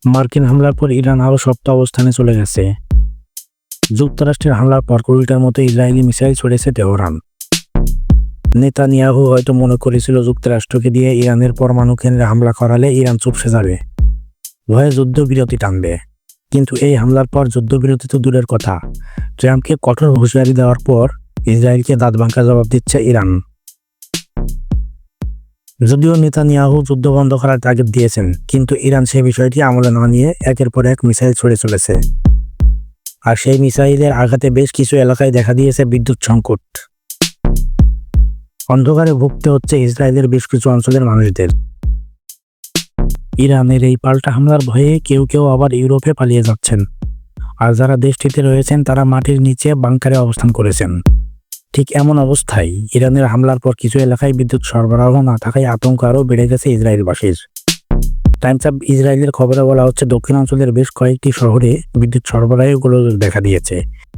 মার্কিন হামলার পর ইরান আরও শক্ত অবস্থানে চলে গেছে। যুক্তরাষ্ট্রের হামলার পর কোরিয়ার মতো ইসরায়েলি মিসাইল ছড়েছে তেহরান। নেতানিয়াহু হয়তো মনে করেছিল যুক্তরাষ্ট্রকে দিয়ে ইরানের পরমাণু কেন্দ্রে হামলা করালে ইরান চুপসে যাবে, ভয়ে যুদ্ধবিরতি টানবে। কিন্তু এই হামলার পর যুদ্ধবিরতি তো দূরের কথা, ট্রাম্পকে কঠোর হুঁশিয়ারি দেওয়ার পর ইসরায়েলকে দাঁতভাঙা জবাব দিচ্ছে ইরান। যদিও নেতানিয়াহু যুদ্ধ বন্ধ করার তাগিদ দিয়েছেন, কিন্তু ইরান সেই বিষয়টি আমলে না নিয়ে একের পর এক মিসাইল ছড়ে চলেছে। আর সেই মিসাইলের আঘাতে বেশ কিছু এলাকায় দেখা দিয়েছে বিদ্যুৎ সংকট। অন্ধকারে ভুগতে হচ্ছে ইসরায়েলের বেশ কিছু অঞ্চলের মানুষদের। ইরানের এই পাল্টা হামলার ভয়ে কেউ কেউ আবার ইউরোপে পালিয়ে যাচ্ছেন, আর যারা দেশটিতে রয়েছেন তারা মাটির নিচে বাংকারে অবস্থান করেছেন। ঠিক এমন অবস্থায় ইরানের হামলার পর কিছু এলাকায় বিদ্যুৎ সরবরাহ না থাকায় আতঙ্ক আরও বেড়ে গেছে ইসরায়েলবাসীর। টাইমস অফ ইসরায়েলের খবরে বলা হচ্ছে, দক্ষিণাঞ্চলের বেশ কয়েকটি শহরে বিদ্যুৎ সরবরাহে গোলযোগ দেখা দিয়েছে।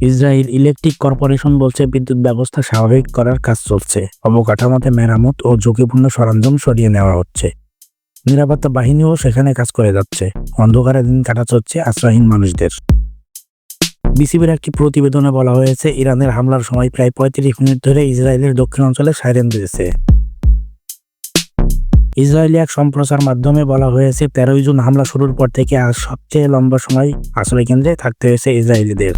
ইসরায়েল ইলেকট্রিক কর্পোরেশন বলছে বিদ্যুৎ ব্যবস্থা স্বাভাবিক করার কাজ চলছে, অবকাঠামোতে মেরামত ও ঝুঁকিপূর্ণ সরঞ্জাম সরিয়ে নেওয়া হচ্ছে। নিরাপত্তা বাহিনীও সেখানে কাজ করে যাচ্ছে। অন্ধকারে দিন কাটাতে হচ্ছে আশ্রয়হীন মানুষদের। বিসিবির একটি প্রতিবেদনে বলা হয়েছে, ইরানের হামলার সময় প্রায় ৩৫ মিনিট ধরে ইসরায়েলের দক্ষিণাঞ্চলে সাইরেন বেজেছে। ইসরায়েলি এক সম্প্রচার মাধ্যমে বলা হয়েছে, ১৩ জুন হামলা শুরুর পর থেকে আজ সবচেয়ে লম্বা সময় আশ্রয়কেন্দ্রে থাকতে হয়েছে ইসরায়েলিদের।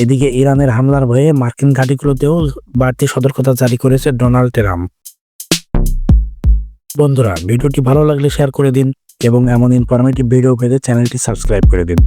এদিকে ইরানের হামলার ভয়ে মার্কিন ঘাঁটিগুলোতেও বাড়তি সতর্কতা জারি করেছে ডোনাল্ড ট্রাম্প। বন্ধুরা, ভিডিওটি ভালো লাগলে শেয়ার করে দিন এবং এমন ইনফরমেটিভ ভিডিও পেতে চ্যানেলটি সাবস্ক্রাইব করে দিন।